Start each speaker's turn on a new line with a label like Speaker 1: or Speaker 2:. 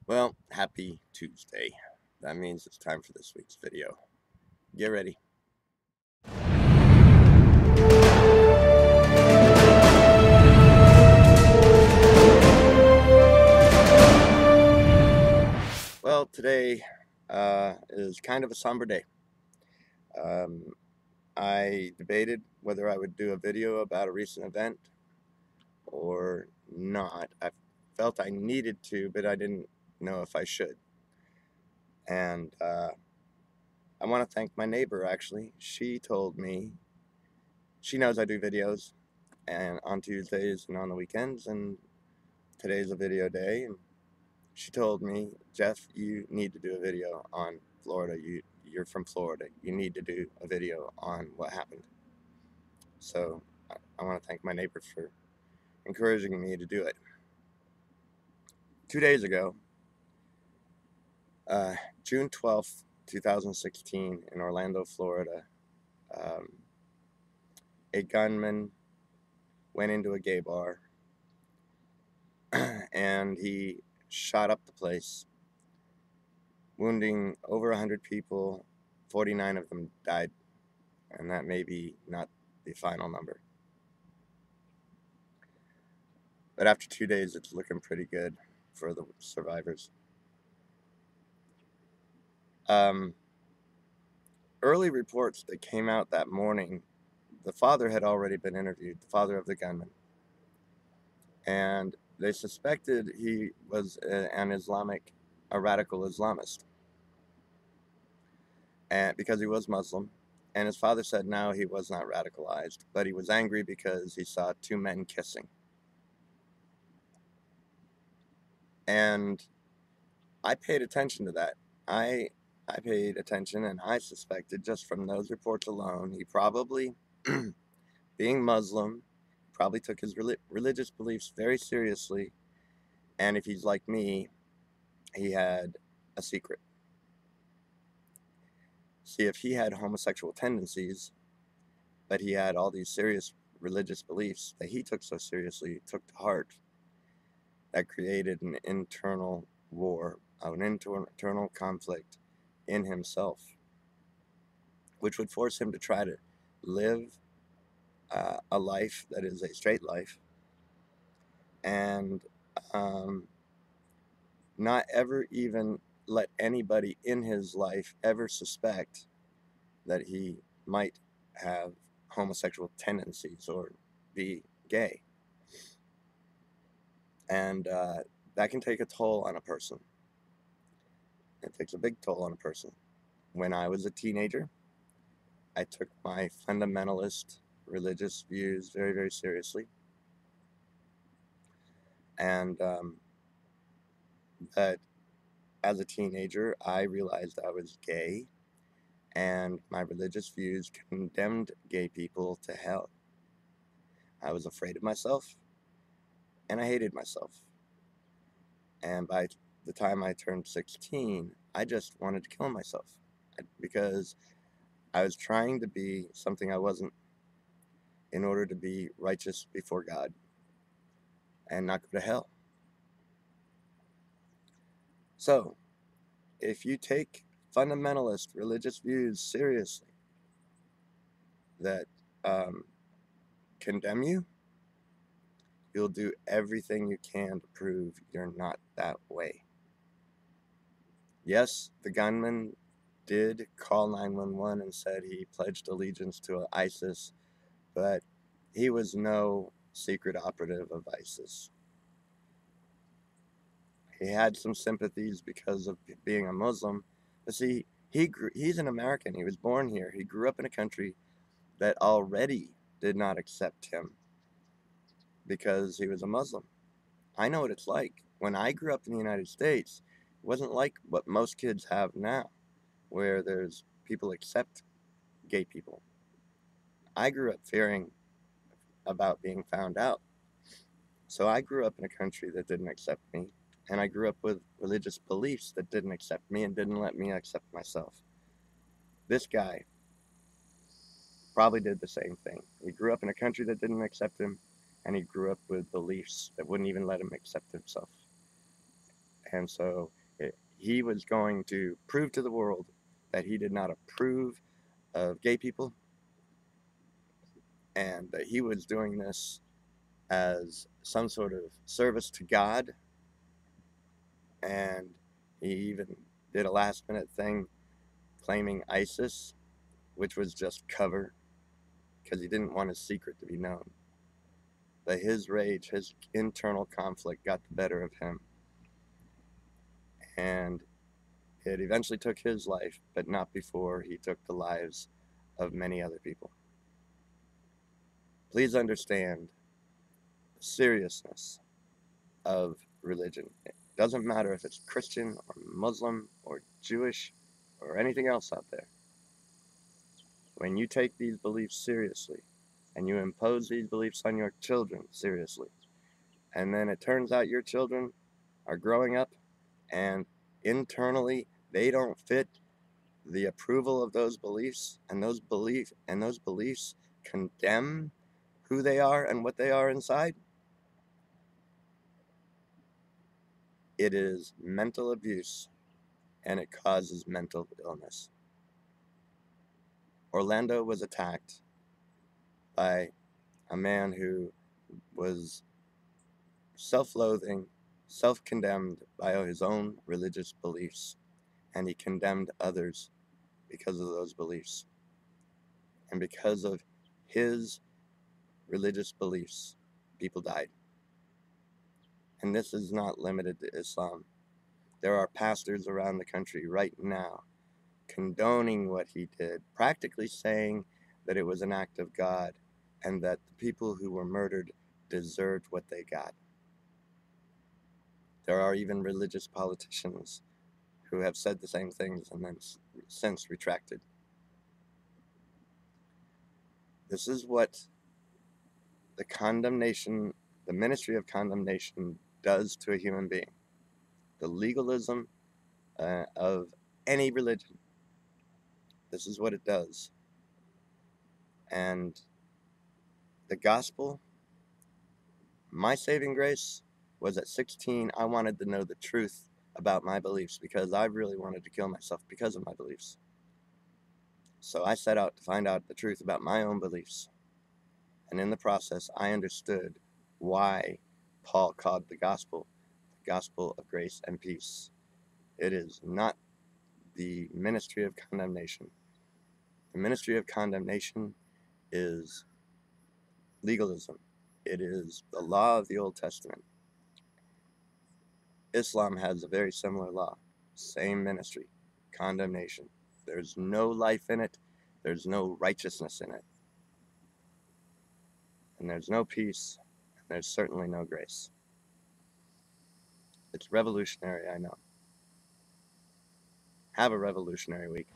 Speaker 1: Well, happy Tuesday. That means it's time for this week's video. Get ready. Well, today is kind of a somber day. Um, I debated whether I would do a video about a recent event or not. I felt I needed to, but I didn't know if I should. And I want to thank my neighbor, actually. She told me, she knows I do videos and on Tuesdays and on the weekends, and today's a video day. And she told me, Jeff, you need to do a video on Florida. You're from Florida. You need to do a video on what happened. So I want to thank my neighbor for encouraging me to do it. 2 days ago, June 12th, 2016, in Orlando, Florida, um, a gunman went into a gay bar and he shot up the place, wounding over 100 people. 49 of them died, and that may be not the final number. But after 2 days, it's looking pretty good for the survivors. Early reports that came out that morning, the father had already been interviewed, the father of the gunman, and they suspected he was a radical Islamist, and because he was Muslim. And his father said no, he was not radicalized, but he was angry because he saw two men kissing. And I paid attention to that. I paid attention, and I suspected just from those reports alone, he probably, being Muslim, probably took his religious beliefs very seriously. And if he's like me, he had a secret. See, if he had homosexual tendencies, but he had all these serious religious beliefs that he took so seriously, took to heart, that created an internal war, an internal conflict in himself, which would force him to try to live a life that is a straight life, and not ever even let anybody in his life ever suspect that he might have homosexual tendencies or be gay. And that can take a toll on a person. It takes a big toll on a person. When I was a teenager, I took my fundamentalist religious views very, very seriously. And but as a teenager, I realized I was gay, and my religious views condemned gay people to hell. I was afraid of myself, and I hated myself. And by the time I turned 16, I just wanted to kill myself because I was trying to be something I wasn't in order to be righteous before God and not go to hell. So, if you take fundamentalist religious views seriously that condemn you, you'll do everything you can to prove you're not that way. Yes, the gunman did call 911 and said he pledged allegiance to ISIS, but he was no secret operative of ISIS. He had some sympathies because of being a Muslim, but see, he's an American. He was born here. He grew up in a country that already did not accept him because he was a Muslim. I know what it's like. When I grew up in the United States, it wasn't like what most kids have now, where there's people accept gay people. I grew up fearing about being found out. So I grew up in a country that didn't accept me, and I grew up with religious beliefs that didn't accept me and didn't let me accept myself. This guy probably did the same thing. He grew up in a country that didn't accept him, and he grew up with beliefs that wouldn't even let him accept himself. And so he was going to prove to the world that he did not approve of gay people, and that he was doing this as some sort of service to God. And he even did a last minute thing claiming ISIS, which was just cover because he didn't want his secret to be known. But his rage, his internal conflict got the better of him, and it eventually took his life, but not before he took the lives of many other people. Please understand the seriousness of religion. It doesn't matter if it's Christian or Muslim or Jewish or anything else out there. When you take these beliefs seriously and you impose these beliefs on your children seriously, and then it turns out your children are growing up and internally they don't fit the approval of those beliefs, and those beliefs condemn who they are and what they are inside, it is mental abuse and it causes mental illness. Orlando was attacked by a man who was self-loathing, self-condemned by his own religious beliefs, and he condemned others because of those beliefs. And because of his religious beliefs, people died. And this is not limited to Islam. There are pastors around the country right now condoning what he did, practically saying that it was an act of God and that the people who were murdered deserved what they got. There are even religious politicians who have said the same things and then since retracted. This is what the condemnation, the ministry of condemnation does to a human being. The legalism of any religion. This is what it does. And the gospel, my saving grace, was at 16. I wanted to know the truth about my beliefs because I really wanted to kill myself because of my beliefs. So I set out to find out the truth about my own beliefs. And in the process, I understood why Paul called the gospel of grace and peace. It is not the ministry of condemnation. The ministry of condemnation is legalism. It is the law of the Old Testament. Islam has a very similar law, same ministry, condemnation. There's no life in it, there's no righteousness in it, and there's no peace, and there's certainly no grace. It's revolutionary, I know. Have a revolutionary week.